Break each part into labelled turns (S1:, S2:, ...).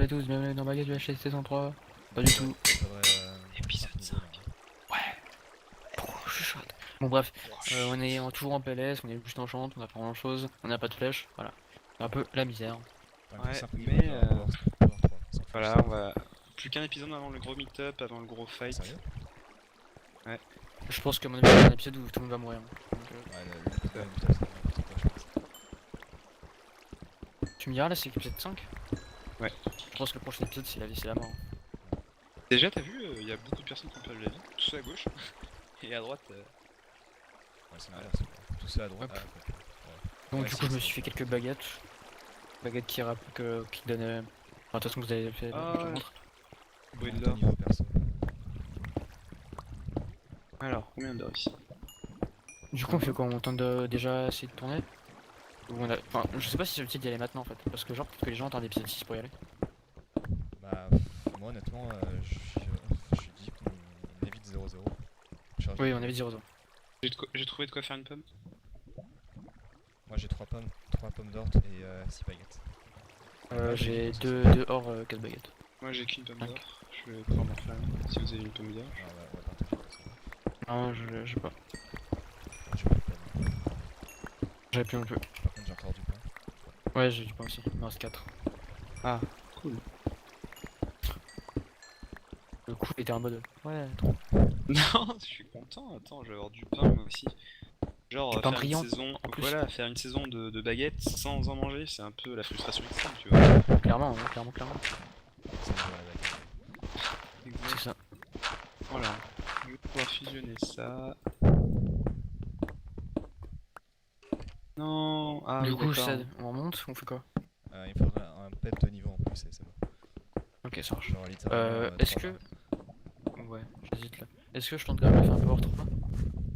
S1: à tous, bienvenue dans Baguette du HC saison 3. Pas du tout.
S2: Épisode 5.
S1: Ouais. Je suis chaud. Bon bref, on est toujours en PLS, on est juste en chante, on a pas grand chose, on a pas de flèche, voilà. C'est un peu la misère.
S2: Ouais, mais voilà, on va. Plus qu'un épisode avant le gros meet-up, avant le gros fight.
S3: Sérieux?
S1: Ouais. Je pense que mon avis c'est un épisode où tout le monde va mourir. Donc,
S3: Ouais, le putain, c'est n'importe quoi, je pense.
S1: tu me diras là c'est l'épisode 5.
S2: Ouais.
S1: Je pense que le prochain épisode c'est la vie, c'est la mort.
S2: Déjà, t'as vu, il y a beaucoup de personnes qui ont perdu la vie, tous ceux à gauche, et à droite.
S3: Ouais, c'est l'inverse. Tout ça à droite.
S1: Hop.
S3: Ah, ok. Ouais.
S1: Donc
S3: Ouais,
S1: du
S3: si,
S1: coup je me
S3: c'est
S1: suis fait
S3: ça.
S1: quelques baguettes. Baguettes qui donnent... Enfin, de toute façon vous avez fait,
S2: Ah
S1: je vous
S2: ouais.
S1: montre.
S2: Bruit de
S3: Monte au
S2: l'or.
S3: niveau perso.
S2: Alors, combien d'or ici?
S1: Du coup on fait quoi? On tente de déjà essayer de tourner? Ou on a... Enfin je sais pas si c'est utile d'y aller maintenant en fait. Parce que genre peut-être que les gens attendent l'épisode 6 pour y aller.
S3: Bah, moi honnêtement, je suis dit qu'on évite 0-0.
S1: Oui on avait 0-0.
S2: J'ai trouvé de quoi faire une pomme.
S3: Moi j'ai 3 pommes d'or et 6 baguettes.
S1: J'ai 2 hors 4 baguettes.
S2: Moi j'ai qu'une pomme
S1: Cinq.
S2: d'or. Je vais pouvoir m'en faire une, si vous avez une pomme d'or.
S3: Ah, on va partager de toute façon.
S1: Non j'ai pas.
S3: Moi j'ai pas de pomme.
S1: J'avais plus non plus.
S3: Par contre j'ai encore du pain.
S1: Ouais j'ai du pain aussi. Il me reste 4.
S2: Ah, cool.
S1: Le coup était en mode... Ouais trop.
S2: Non, je suis content, attends, je vais avoir du pain moi aussi. Genre
S1: Du pain
S2: faire
S1: brillant,
S2: une saison,
S1: en plus.
S2: voilà, faire une saison de baguettes sans en manger, c'est un peu la frustration extrême, tu vois.
S1: Clairement, ouais, clairement.
S3: C'est déjà la baguette.
S1: C'est ça.
S2: Voilà, je vais pouvoir fusionner ça. Non, ah
S1: Du
S2: oui,
S1: coup
S2: d'accord.
S1: Ced, on remonte, on fait quoi?
S3: Il faudrait un pet de niveau en plus et c'est bon.
S1: Ok ça marche.
S3: Genre littéralement.
S1: Est-ce
S3: trois
S1: que...
S3: barres.
S1: Ouais, j'hésite là. Est-ce que je tente quand même de faire un power 3?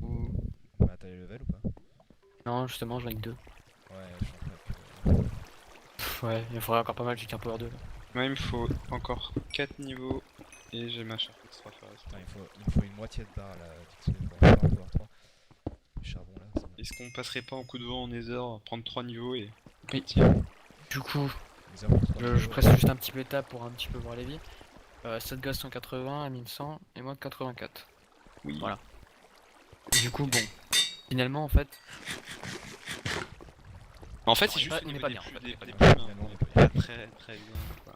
S1: Ou...
S3: Bah t'as les levels ou pas?
S1: Non justement j'en ai que 2.
S3: Ouais, je suis en train de...
S1: Ouais, il me faudrait encore pas mal, j'ai qu'un power 2 là.
S2: Moi il me faut encore 4 niveaux et j'ai ma charge extra forest.
S3: Putain, il me faut une moitié de barre là, d'XP pour faire un power 3. Le charbon là, ça
S2: Est-ce qu'on passerait pas en coup de vent en Nether, prendre 3 niveaux et...
S1: Oui. Du coup,
S3: les heures pour 3
S1: je presse juste un petit peu étape pour un petit peu voir les vies. Sadgaz 180, Amine 100 et moi 84.
S2: Oui.
S1: Voilà. Du coup bon, finalement en fait...
S2: En fait
S1: On
S2: c'est
S1: est
S2: juste
S1: pas-
S2: au
S1: on est
S2: niveau
S1: pas
S2: des
S1: bien, en fait,
S2: des
S1: on est pas
S2: des
S1: bien.
S2: plumes, hein.
S3: Finalement, on est pas
S2: Pas
S3: bien.
S2: très bien quoi.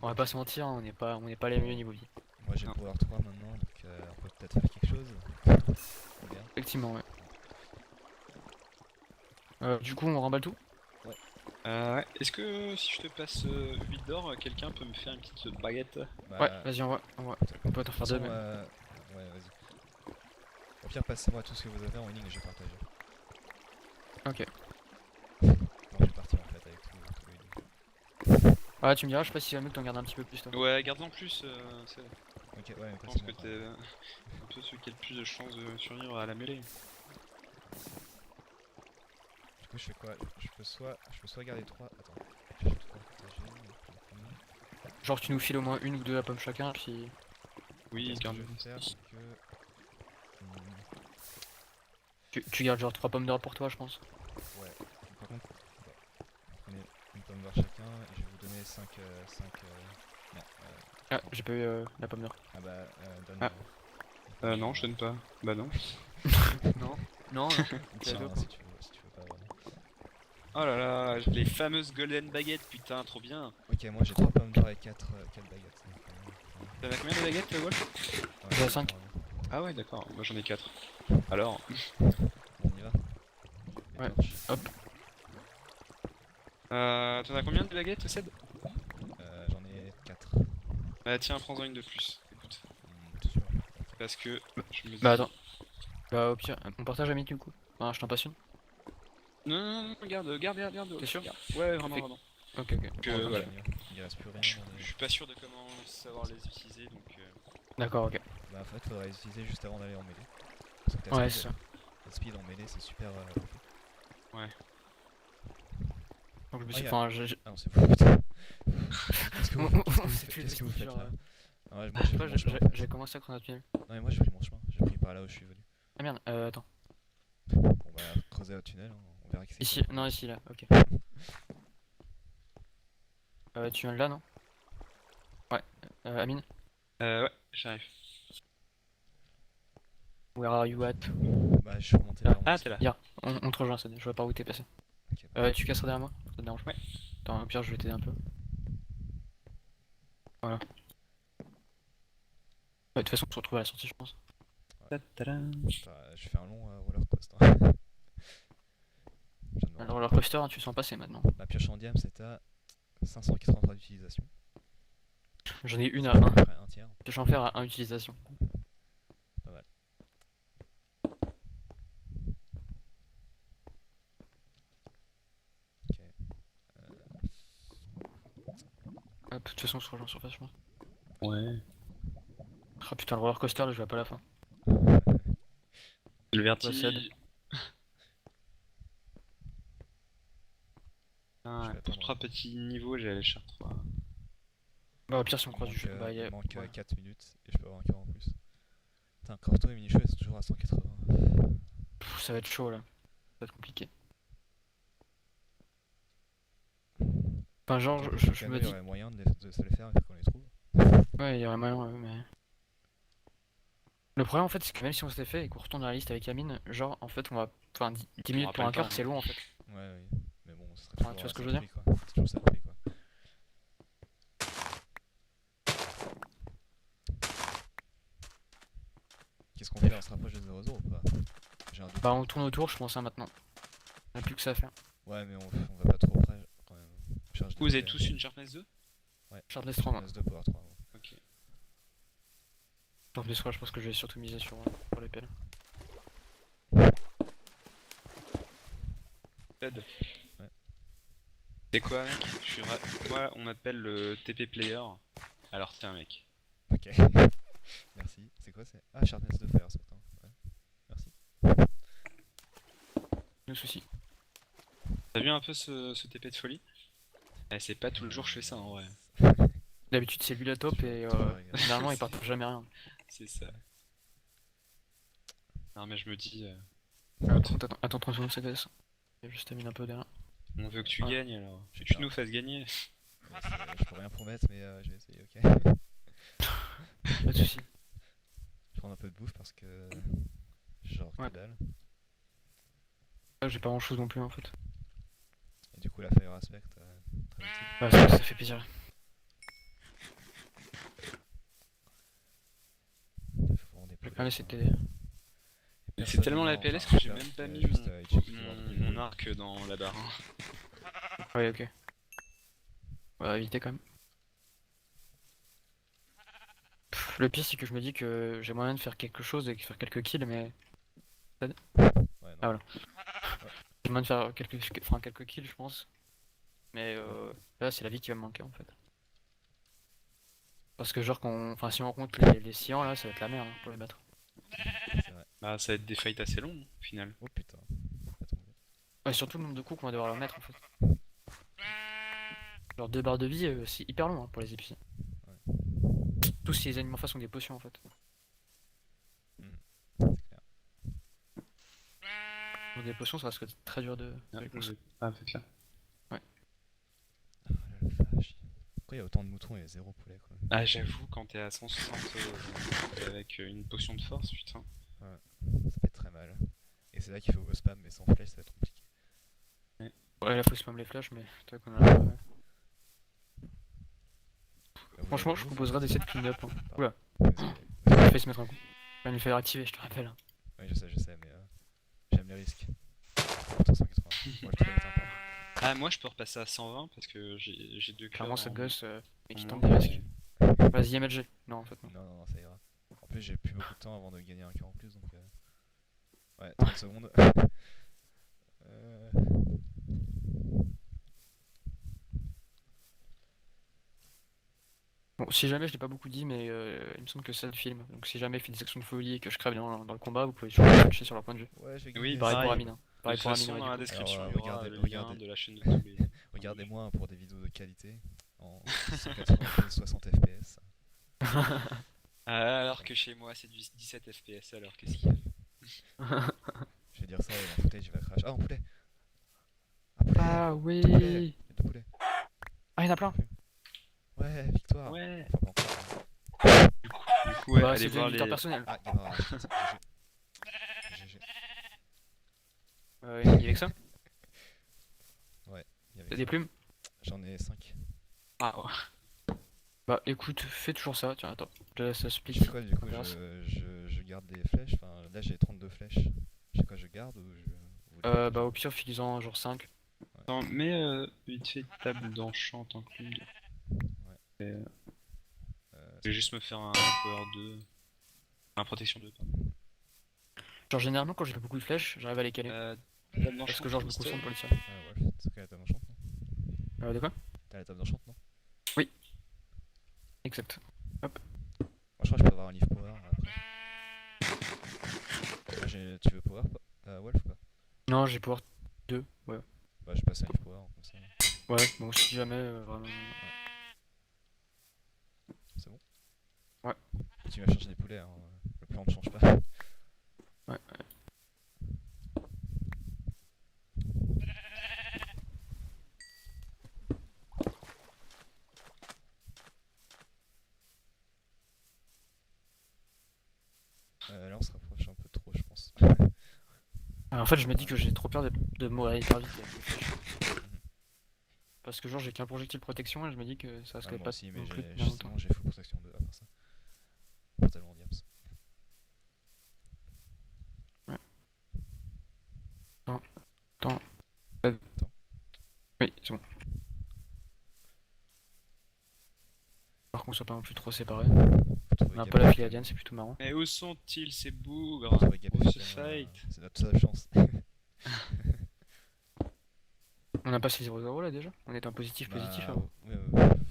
S1: On va pas se mentir, on n'est pas les mieux niveau vie.
S3: Moi j'ai le
S2: Non.
S3: power 3 maintenant, donc on peut peut-être faire quelque chose. Bien.
S1: Effectivement ouais. Du coup on remballe tout?
S2: Ouais. Est-ce que si je te passe 8 d'or, quelqu'un peut me faire une petite baguette?
S3: Bah,
S1: Ouais, vas-y on peut t'en faire deux
S3: de toute
S1: même.
S3: façon, ouais, vas-y. Au pire, passez-moi tout ce que vous avez en ligne et je vais partager.
S1: Ok.
S3: Moi je vais partir en fait avec tout les lignes.
S1: Ouais tu me diras, je sais pas si c'est mieux que t'en gardes un petit peu plus toi.
S2: Ouais, garde-en plus, c'est...
S3: Ok, ouais, mais
S2: Je pense que
S3: passez-moi.
S2: t'es un peu celui qui a le plus de chances de survivre à la mêlée.
S3: Du coup, je fais quoi? Je peux soit garder 3. Attends, j'ai 3 partagés.
S1: Genre tu nous files au moins une ou deux à pomme chacun puis...
S2: Oui,
S3: Ce que
S2: garde.
S3: je vais faire, c'est que.
S1: Tu gardes genre 3 pommes d'or pour toi je pense.
S3: Ouais, par contre, prenez une pomme d'or chacun et je vais vous donner 5. Non,
S1: Ah j'ai pas eu la pomme d'or.
S3: ah bah, donne.
S2: Ah. Non, je donne pas. Bah non.
S1: Non. Non, non.
S3: Tiens,
S1: Cadeau.
S3: si tu veux pas. Voilà.
S2: Oh là là, les fameuses golden baguettes, putain, trop bien.
S3: Ok, moi j'ai 3 pommes d'or et 4 baguettes.
S2: T'en as combien de baguettes, Wolf?
S3: Ouais,
S1: J'ai 5.
S2: Ah ouais, d'accord, moi j'en ai 4. Alors,
S3: On y va. Les
S1: Ouais.
S3: torches.
S1: Hop.
S2: t'en as combien de baguettes, Seb?
S3: J'en ai 4.
S2: Bah tiens, prends-en une de plus. Écoute,
S3: Sûr.
S2: parce que je me dis...
S1: Bah attends. Bah au pire, on partage à midi du coup. Enfin je t'en passe une.
S2: Non, garde.
S1: T'es sûr?
S2: Garde. Ouais, vraiment,
S1: Fait-
S2: vraiment.
S1: Ok ok.
S2: Que,
S3: Ouais,
S2: voilà.
S3: il reste plus rien.
S2: Je suis pas sûr de comment savoir les utiliser, donc...
S1: D'accord ok.
S3: Bah en fait faudrait les utiliser juste avant d'aller en mêlée. Parce que
S1: Ouais c'est ça.
S3: ta speed en mêlée c'est super
S2: Ouais.
S1: Donc je me
S3: Ah,
S1: suis...
S3: y a-
S1: Enfin
S3: Ah on s'est fou putain.
S1: C'est plus
S3: Qu'est-ce que vous faites
S1: genre,
S3: là? Ah ouais,
S1: Je
S3: moi
S1: sais
S3: j'ai
S1: pas,
S3: pris mon chemin en fait.
S1: j'ai commencé à chronotunnel.
S3: Non mais moi j'ai pris mon chemin, j'ai pris par là où je suis venu.
S1: Ah merde, attends.
S3: Bon bah creuser au tunnel, hein, on verra que c'est.
S1: Ici, non ici là, ok. Tu viens de là non? Amine,
S2: Ouais, j'arrive.
S1: where are you at?
S3: Bah, je suis remonté vers moi.
S2: Ah, t'es là.
S1: Hier, on te rejoint, ça, je vois pas où t'es passé.
S3: Ok, bah,
S1: Tu casseras derrière moi? Ça te dérange pas?
S2: Ouais.
S1: Attends, au pire, je vais t'aider un peu. Voilà. Ouais, de toute façon, on se retrouve à la sortie, je pense.
S2: Ta-ta-dam.
S3: je fais un long roller coaster. Je viens de me
S1: Alors,
S3: rendre
S1: le
S3: compte.
S1: coaster, hein, tu sens passer maintenant.
S3: Ma pioche en diam c'était à 583 d'utilisation.
S1: J'en ai une à
S3: À
S1: 1.
S3: peu près un tiers.
S1: Je vais en faire à 1 utilisation.
S3: Pas mal. Ok.
S1: Hop, de toute façon, on se rejoint en surface, je pense.
S2: Ouais.
S1: Ah putain, le roller coaster, là, je vois pas la fin.
S2: Le
S1: Cède.
S2: vertige.
S3: Je vais
S2: Pour
S3: attendre.
S2: 3 petits niveaux, j'ai allé cher 3.
S1: Bah, au pire, si on
S3: Il
S1: croise du
S3: manque,
S1: jeu, bah,
S3: il manque
S1: ouais.
S3: 4 minutes et je peux avoir un cœur en plus. Putain, Corto et Minichou, ils sont toujours à 180.
S1: Pff, ça va être chaud, là. Ça va être compliqué. Enfin, genre,
S3: Peut-être
S1: je
S3: que
S1: me
S3: il y
S1: dis.
S3: aurait moyen de se les faire et qu'on les trouve.
S1: Ouais, il y aurait moyen, ouais, mais. Le problème, en fait, c'est que même si on se les fait et qu'on retourne dans la liste avec Amine, genre, en fait, on va. Enfin, 10 minutes
S2: aura
S1: pour
S2: pas
S1: un
S2: le
S1: cœur,
S2: temps,
S1: c'est
S2: hein.
S1: long, en fait.
S3: Ouais, oui. Mais bon, ce serait
S1: Enfin,
S3: toujours
S1: tu vois ce que
S3: ça
S1: je
S3: le
S1: veux dire?
S3: prix, quoi. C'est toujours ça le prix, quoi. Qu'est-ce qu'on fait? On se rapproche de 0-0 ou pas? J'ai un doute.
S1: Bah, on tourne autour, je pense, hein, maintenant. On a plus que ça à faire.
S3: Ouais, mais on va pas trop près quand même. Charge
S2: Vous avez tous une Sharpness 2?
S3: Ouais.
S1: Sharpness 3, moi.
S3: Sharpness 2 Power 3. Ouais.
S2: Ok.
S1: Sharpness 3, je pense que je vais surtout miser sur pour les pelles.
S2: Ted.
S3: Ouais.
S2: C'est quoi, mec? Moi, on m'appelle le TP player. Alors, tiens, mec.
S3: Ok. Merci. C'est quoi c'est? Ah, Sharpness 2 Fire, c'est putain. Ouais. Merci.
S1: No soucis.
S2: T'as vu un peu ce TP de folie? Eh, c'est pas tout le jour que je fais ça en vrai.
S1: D'habitude, c'est lui la top et généralement, il partage jamais rien.
S2: C'est ça. Non, mais je me dis,
S1: Attends 30 secondes, c'est baisse. Je vais juste Amine un peu derrière.
S2: on veut que tu
S1: Ouais.
S2: gagnes alors.
S3: J'ai
S2: Que tu
S3: peur.
S2: nous fasses gagner.
S3: Je peux rien promettre, mais je vais essayer, ok?
S1: Pas de soucis.
S3: Je prends un peu de bouffe parce que. Genre,
S1: Ouais.
S3: que dalle.
S1: Là, j'ai pas grand chose non plus en fait.
S3: Et du coup, la Fire Aspect, très utile.
S1: Ouais, ça fait plaisir.
S3: Il faut vraiment des
S1: Je vais
S3: poules,
S1: quand même essayer de
S3: quoi.
S1: t'aider.
S2: Mais c'est tellement la PLS que j'ai même pas mis
S3: juste,
S2: mon arc dans la barre.
S1: Ouais, ok. On va éviter quand même. Pff, le pire, c'est que je me dis que j'ai moyen de faire quelque chose et de faire quelques kills, mais
S3: Ouais, non.
S1: Ah, voilà. j'ai moyen de faire quelques kills, je pense. Mais là, c'est la vie qui va me manquer en fait. Parce que, genre, enfin, si on rencontre les Sians là, ça va être la merde hein, pour les battre.
S3: C'est vrai.
S2: Bah, ça va être des fights assez longs au final.
S3: Oh putain. Ça tombe bien.
S1: Ouais, surtout le nombre de coups qu'on va devoir leur mettre en fait. Genre 2 barres de vie, c'est hyper long hein, pour les épiciers.
S3: Ouais.
S1: Tous ces animaux en face ont des potions en fait.
S3: C'est clair.
S1: Donc des potions, ça reste très dur de les construire.
S2: Ah, c'est clair.
S3: Oh la vache. Pourquoi il y a autant de moutons et zéro poulet, quoi?
S2: Ah, j'avoue, quand t'es à 160 avec une potion de force, putain.
S3: Ça fait très mal. Et c'est là qu'il faut go spam, mais sans flèche, ça va être compliqué.
S1: Ouais, là faut spam les flashs, mais toi qu'on a.
S3: Bah, vous
S1: Franchement,
S3: avez
S1: je
S3: vous,
S1: proposerais d'essayer de clean up. Hein. Oula,
S3: Désolé.
S1: il a fait se mettre un coup. Il nous fait activer, je te rappelle. Hein.
S3: Ouais, je sais, mais j'aime les risques. Pourtant 180. Moi, je trouve être sympa.
S2: Ah, moi je peux repasser à 120 parce que j'ai deux
S1: Clairement,
S2: cœurs
S1: cette
S2: en-
S1: gosse, mais
S2: en
S1: qui
S2: moins,
S1: tente des risques.
S2: mais-
S1: Vas-y, MLG. Non, en fait, non.
S3: Non, ça ira. En plus, j'ai plus beaucoup de temps avant de gagner un cœur en plus, donc. Ouais, 30 secondes. Euh,
S1: Bon, si jamais je l'ai pas beaucoup dit, mais il me semble que c'est le film. Donc si jamais il fait des actions de folie et que je crève dans le combat, vous pouvez surtout switcher sur leur point de vue.
S3: Ouais, je vais
S2: Oui,
S3: gagner.
S1: Pareil pour
S2: pareil.
S1: Amine. Hein.
S2: De
S1: Pareil
S2: toute
S1: pour Amine,
S2: façon,
S1: ouais,
S2: dans la
S1: du coup.
S2: description,
S3: Alors,
S2: il y aura
S3: regardez-
S2: le lien
S3: regardez.
S2: de la chaîne de tous les.
S3: Regardez-moi pour des vidéos de qualité en 180 60 FPS.
S2: Ah, alors que chez moi c'est du 17 FPS, alors qu'est-ce qu'il y a?
S3: Je vais dire ça et mon footage va crash. Ah, un poulet! Un poulet!
S1: Ah
S3: Deux poulets!
S1: oui.
S3: Il y a deux poulets.
S1: Ah, il y en a plein.
S3: Ouais, victoire! soir.
S2: Ouais.
S3: Enfin, pas encore.
S2: Du coup, ouais,
S1: Bah,
S2: allez
S1: c'est
S2: voir
S1: de l'éditeur
S2: les.
S1: personnel.
S3: Ah, gamin, shit, GG.
S1: Il y avait que ça?
S3: Ouais, il y avait
S1: T'as
S3: ça.
S1: des plumes?
S3: J'en ai 5.
S1: Ah ouais. Bah écoute, fais toujours ça, tiens, attends. Je te laisse split.
S3: Je fais quoi du coup?
S1: On verra
S3: Je garde des flèches. Enfin, là j'ai 32 flèches. Je sais quoi, je garde ou je. Vous voulez pas que
S1: Bah
S3: je-
S1: au pire, file-en genre 5.
S2: Attends, mets vite fait table d'enchant en plume.
S3: Ouais.
S2: Et, je
S3: Ça-
S2: vais juste me faire un power 2. Un protection 2, pardon.
S1: Genre généralement quand j'ai beaucoup de flèches, j'arrive à les caler.
S2: Table
S1: Parce
S2: d'enchant,
S1: que genre je me
S2: Crystal.
S1: concentre pour les tirer.
S3: Ah ouais, c'est quoi la table d'enchant, non?
S1: De quoi?
S3: T'as la table d'enchant, non?
S1: Oui. Exact. Hop.
S3: Moi je crois que je peux avoir un livre power après. Tu veux power Wolf ou pas?
S1: Non, j'ai pouvoir 2. Ouais.
S3: Bah je passe un livre power comme ça.
S1: Ouais, bon si jamais vraiment.
S3: C'est bon?
S1: Ouais.
S3: Tu vas chercher des poulets, hein. Le plan ne change pas.
S1: Ouais.
S3: Là on se rapproche un peu trop, je pense.
S1: En fait, je me dis que j'ai trop peur de mourir hyper vite avec les flèches. Parce que genre j'ai qu'un projectile protection et je me dis que ça
S3: Ah,
S1: risquerait
S3: moi
S1: pas
S3: aussi, mais
S1: non plus de
S3: j'ai
S1: tenir longtemps.
S3: justement j'ai full protection 2 à part ça. Totalement diams.
S1: Ouais. Attends.
S3: Attends.
S1: Oui, c'est bon. Alors qu'on soit pas non plus trop séparés.
S3: Faut trouver
S1: On a
S3: Gamer
S1: pas la
S3: Ficano.
S1: filiadienne, c'est plutôt marrant.
S2: Mais où sont-ils ces bougres?
S3: Faut trouver Gamer
S2: On se
S3: Ficano,
S2: fight.
S3: c'est notre seule chance.
S1: On a passé 0-0 là déjà? On est en positif
S3: Bah,
S1: avant.
S3: ouais,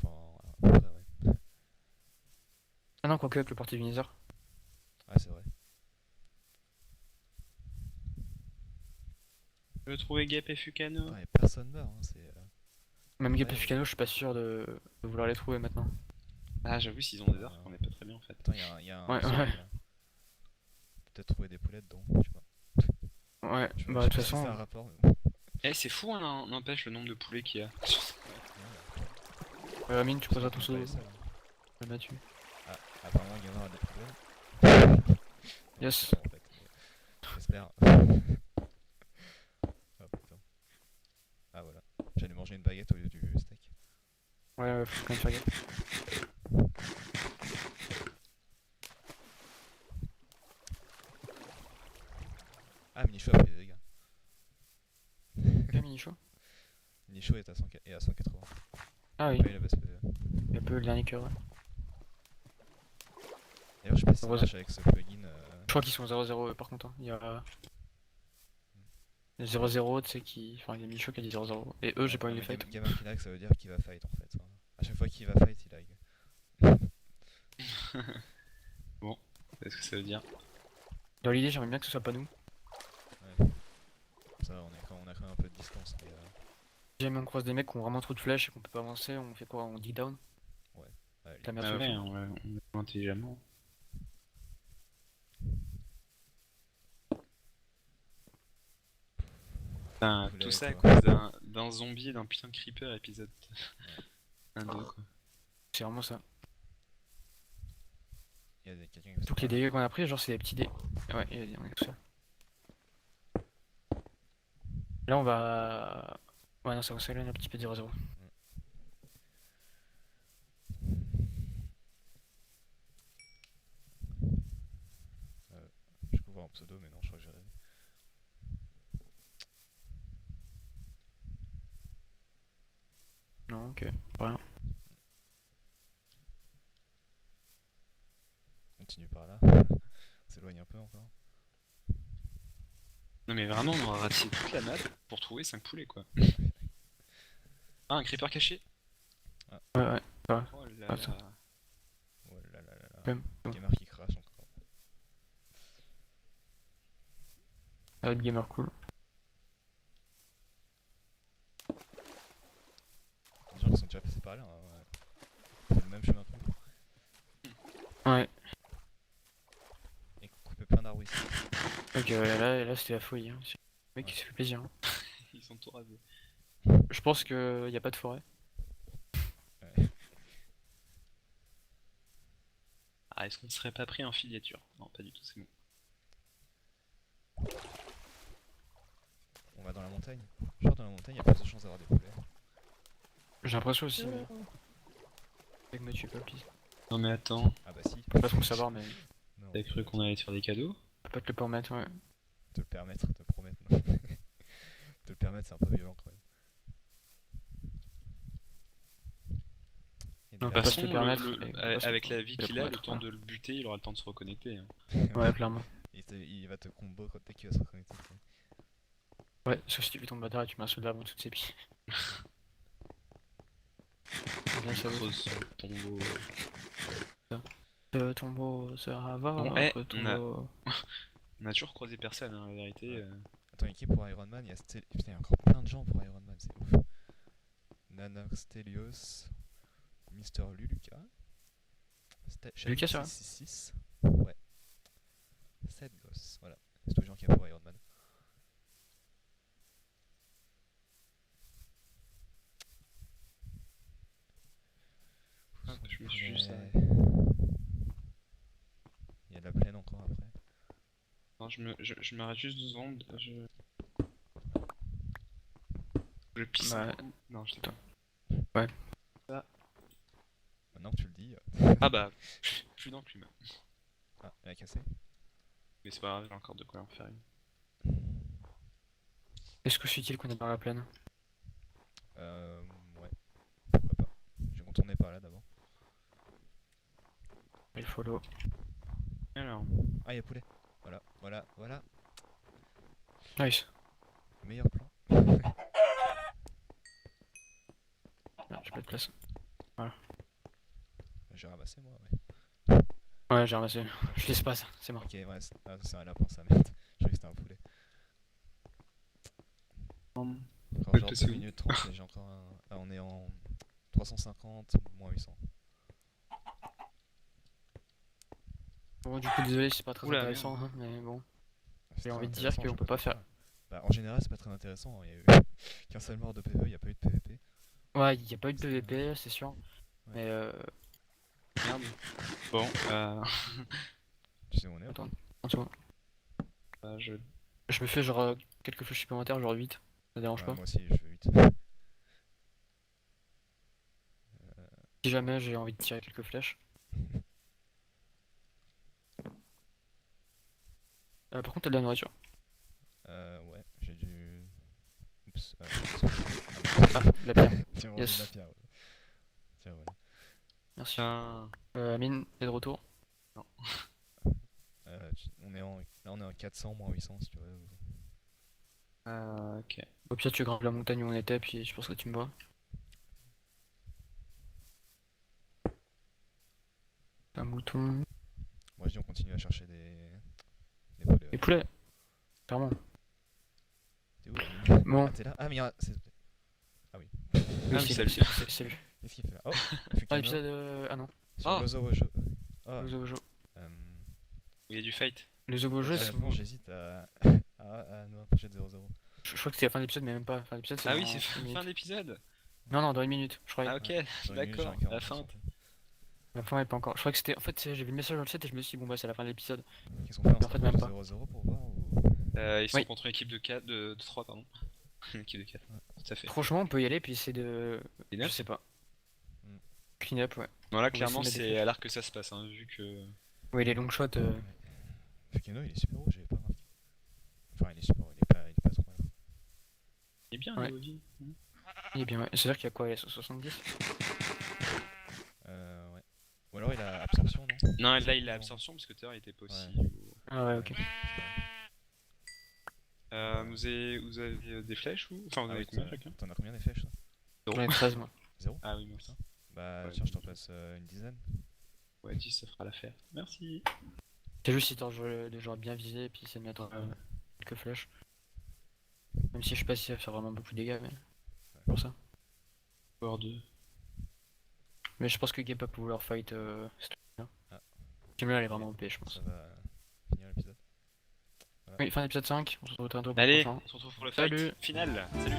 S3: enfin, après, ouais.
S1: Ah non, quoique avec le porté Vinizer.
S3: Ouais, c'est vrai.
S2: Je veux trouver Gap et Fukano.
S3: Putain, et personne meurt, hein, c'est.
S1: Même Gap et
S3: Ouais,
S1: Fukano, je suis pas sûr de vouloir les trouver maintenant.
S2: Ah, j'avoue, s'ils ont des arcs, on est pas très bien en fait.
S3: Attends, y a un
S1: Ouais,
S3: zombie,
S1: ouais.
S3: là. Peut-être trouver des poulets dedans, tu vois.
S1: Ouais,
S3: Je
S1: bah
S3: sais
S1: de toute
S3: pas si c'est un
S1: façon.
S3: rapport, mais bon.
S2: Eh, c'est fou, hein, n'empêche le nombre de poulets qu'il y a.
S1: Amine, tu poseras ton
S3: C'est pas
S1: pseudo.
S3: les seuls, hein.
S1: Je vais là-dessus.
S3: Ah, apparemment, Gamer a des problèmes. Non,
S1: Yes.
S3: c'est bon, en fait, mais j'espère. Ah putain. Ah voilà. J'allais manger une baguette au lieu du steak.
S1: Ouais, faut quand même faire gaffe.
S3: Ah, Minicho a pris des dégâts.
S1: Ok, Minicho.
S3: Minicho est à 180.
S1: Ah oui,
S3: Ouais, il a baisse PV.
S1: il y a peu le dernier cœur. Ouais.
S3: D'ailleurs, je sais pas si ça
S1: Heureusement.
S3: marche avec ce plugin.
S1: Je crois qu'ils sont 0-0 par contre. Hein. Il y a 0-0, tu sais, qui. Enfin, il y a Minicho qui a dit 0-0. Et eux, j'ai pas eu les fights.
S3: Gamin qui lag, ça veut dire qu'il va fight en fait. À chaque fois qu'il va fight, il lag.
S2: Bon, c'est ce que ça veut dire.
S1: Dans l'idée, j'aimerais bien que ce soit pas nous.
S3: Ouais. Ça, on a quand même un peu de distance. Mais,
S1: Si jamais on croise des mecs qui ont vraiment trop de flèches et qu'on peut pas avancer, on fait quoi? On dig down?
S3: allez.
S1: La merde
S2: Ah
S1: sur le
S2: ouais,
S1: fond.
S2: on est intelligemment. Putain,
S3: Poulet
S2: tout
S3: avec
S2: ça à
S3: toi.
S2: cause d'un zombie et d'un putain de creeper épisode 1-2 quoi.
S1: C'est vraiment ça.
S3: Il y a quelqu'un qui
S1: Toutes les dégâts qu'on a pris, genre, c'est des petits dés. Ouais, on est tout seul. Là, on va. Ouais, non, ça va s'éloigner un petit peu de 0-0.
S3: Je peux voir un pseudo, mais non, je crois que j'ai rêvé.
S1: Non, ok, pas rien.
S3: Continue par là. On s'éloigne un peu encore.
S2: Non mais vraiment, on aura ratissé toute la map pour trouver 5 poulets quoi. Ah, un creeper caché.
S1: Ouais, ouais.
S2: Oh là
S1: Ah, ça.
S2: là.
S3: Oh là là là là.
S1: Même.
S3: Gamer qui crache encore.
S1: Avec gamer cool.
S3: Des gens qui sont déjà passés par là. Hein. C'est le même chemin que nous.
S1: Ouais.
S3: Et couper plein d'arbres ici.
S1: Ok, là c'était la folie. Hein. Le mec, il se fait plaisir. Hein.
S2: Ils sont tout rasés.
S1: Je pense qu'il n'y a pas de forêt.
S3: Ouais.
S2: Ah, est-ce qu'on ne serait pas pris en filiature? Non, pas du tout, c'est bon.
S3: On va dans la montagne. Genre dans la montagne, il y a plus de chances d'avoir des poulets.
S1: J'ai l'impression aussi. Avec me tue pas, please.
S2: Non mais attends,
S3: Ah bah si.
S1: Je peux pas trop savoir, mais
S3: Non,
S2: t'as cru qu'on allait te faire des cadeaux?
S1: je peux pas te le permettre, ouais.
S3: te le permettre, te promettre. Non. Te le permettre, c'est un peu violent quand même. Il y a des
S1: Non,
S2: De
S1: pas
S2: toute
S1: se
S2: façon,
S1: le permettre,
S2: le-
S1: mais
S2: le-
S1: pas se
S2: avec
S1: le-
S2: la vie
S1: le
S2: qu'il a, le
S1: promettre,
S2: temps
S1: voilà.
S2: de le buter, il aura le temps de se reconnecter. Hein.
S1: Ouais, clairement.
S3: Il va te combo quand dès qu'il va se reconnecter. tu sais.
S1: Ouais, sauf si tu fais ton bâtard et tu mets un soldat avant toutes ses pieds. Bien,
S2: Il
S1: ça va.
S2: creuse son tombeau.
S1: Le tombeau sera
S2: Bon,
S1: votre tombeau.
S2: On a toujours croisé personne, hein, la vérité.
S3: Ouais. Attends, équipe pour Iron Man, il y a Putain, il y a encore plein de gens pour Iron Man, c'est ouf. Nanox, Stelios, Mister Luluca,
S1: Lucas, c'est vrai
S3: 666, ouais. 7 gosses, voilà. C'est tous les gens qui a pour Iron Man.
S2: Ah, je me suis juste arrêté.
S3: Il y a de la plaine encore après.
S2: Non, je m'arrête juste 2 secondes. Je pisse.
S1: Ouais.
S2: Non, je sais
S1: Attends.
S2: pas.
S1: Ouais.
S2: Ça.
S3: Maintenant que tu le dis.
S2: Ah bah, je suis dans le climat.
S3: Ah, elle a cassé.
S2: Mais c'est pas grave, j'ai encore de quoi en faire une.
S1: Est-ce que c'est utile qu'on est dans la plaine?
S3: Ouais. Pourquoi pas. Je vais contourner par là d'abord.
S1: Il faut l'eau.
S2: Alors,
S3: Ah, il y a poulet. Voilà, voilà, voilà.
S1: Nice.
S3: Meilleur plan.
S1: Ah, j'ai pas de place.
S3: J'ai ramassé moi, ouais.
S1: Ouais, j'ai ramassé. Je laisse pas ça, c'est mort.
S3: Ok, ouais, c'est un lapin, ça merde. Je croyais que c'était un poulet. Encore
S2: le
S3: genre
S2: PC
S3: 2
S2: où
S3: minutes 30 et j'ai encore un. Ah, on est en 350 moins 800.
S1: Bon, du coup, désolé, c'est pas très
S2: Oula,
S1: intéressant,
S2: merde.
S1: hein, mais bon.
S3: C'est
S1: J'ai
S3: très
S1: envie de dire
S3: intéressant,
S1: qu'on
S3: je sais
S1: peut pas
S3: pourquoi.
S1: faire.
S3: Bah, en général, c'est pas très intéressant. Il y a eu qu'un seul mort de PvE, il n'y a pas eu de PvP.
S1: Ouais, y a pas eu de
S3: C'est
S1: PVP, c'est sûr.
S3: Ouais.
S1: Mais
S2: merde. Bon,
S3: Tu sais où on est ou
S1: attends,
S3: pas
S1: en dessous.
S2: je...
S1: Je me fais genre quelques flèches supplémentaires, genre 8. Ça dérange
S3: Ouais,
S1: pas.
S3: moi aussi, je fais 8.
S1: Si jamais j'ai envie de tirer quelques flèches. Par contre, t'as de la nourriture.
S3: Ouais, j'ai du. Oups.
S1: Ah, la pierre.
S3: Tiens,
S1: Yes.
S3: de la pierre. Ouais. Tiens, voilà.
S1: Merci.
S2: Putain.
S1: Amine, t'es de retour?
S3: On est en... Là, on est en 400 moins 800 si tu veux.
S2: Ok.
S1: Au pire, tu grimpes la montagne où on était, puis je pense que tu me vois. Un mouton.
S3: Moi, je dis, on continue à chercher des poulets.
S1: Et poulet. Clairement.
S3: T'es où Amine
S1: Bon.
S3: Ah, t'es là. Ah, mais il y a.
S1: Oui,
S2: oui,
S1: c'est
S2: salut.
S1: lui. C'est lui.
S3: Qu'est-ce qu'il fait là? Oh il fait
S1: Ah,
S3: quel
S1: l'épisode.
S3: genre
S1: Ah non.
S3: Sur
S2: Oh.
S3: l'Ozowojo. Oh.
S1: Le Zobojo.
S2: Il y a du fight.
S1: Le Zobojo, c'est.
S3: Honnêtement, j'hésite à nous approcher de 0-0.
S1: Je crois que c'est la fin de l'épisode, mais même pas. La fin de l'épisode, c'est
S2: Ah oui,
S1: dans
S2: c'est
S1: une
S2: fin
S1: minute.
S2: de l'épisode.
S1: Non, non, dans une minute, je croyais.
S2: Ah ok,
S3: Dans une minute, j'ai
S2: d'accord.
S3: un cœur
S2: La
S3: en
S2: fin.
S3: plus,
S1: La fin est pas encore. Je crois que c'était. En fait, j'ai vu le message dans le chat et je me suis dit, bon, bah, c'est la fin de l'épisode.
S3: Qu'est-ce qu'on fait? On
S1: Mais
S3: se
S1: en fait, même
S3: rapproche de 0-0 pour voir ou...
S2: Ils sont
S1: Oui.
S2: contre une équipe de 4, de 3 pardon. Une équipe de 4.
S3: Ouais.
S2: Tout à fait.
S1: Franchement, on peut y aller, puis essayer de.
S2: Clean
S1: Je
S2: up
S1: sais pas.
S3: Mm.
S1: Clean up, ouais.
S2: Bon là
S1: On va
S2: clairement
S1: essayer de
S2: c'est
S1: mettre
S2: à l'arc que ça se passe, hein, vu que...
S1: Oui, les long shots.
S3: Ouais. Fukino, il est super haut, j'avais pas remarqué. Enfin, il est super haut, il est pas trop là.
S2: Il est bien
S1: Ouais.
S2: niveau vie.
S1: Il est bien, ouais. C'est-à-dire qu'il y a quoi? Il y a 70?
S3: Ouais. Ou alors il a absorption, non?
S2: Non, là il a absorption parce que tout à l'heure il était pas aussi...
S3: Ouais.
S1: Ah ouais, ok.
S2: Vous avez des flèches ou... Enfin vous
S3: Ah
S2: avez
S3: oui,
S2: combien chacun?
S3: t'en as combien des flèches, toi?
S1: J'en ai 13, moi.
S3: 0?
S2: Ah oui moi aussi.
S3: Bah
S2: Ouais,
S3: tiens, je t'en
S2: donc-
S3: passe une dizaine.
S2: Ouais 10 ça fera l'affaire. Merci.
S1: C'est juste histoire de genre bien viser et puis essayer de mettre quelques flèches. Même si je sais pas si ça va faire vraiment beaucoup de dégâts, mais. Pour ça.
S2: Power 2.
S1: Mais je pense que Game peut vouloir fight.
S3: Ah.
S1: J'aime elle est vraiment OP, je pense.
S3: Ça va finir l'épisode.
S1: Oui, fin d'épisode 5, on se retrouve très bientôt pour le
S2: Allez,
S1: prochain.
S2: on se retrouve pour le
S1: Salut.
S2: fight final. Salut.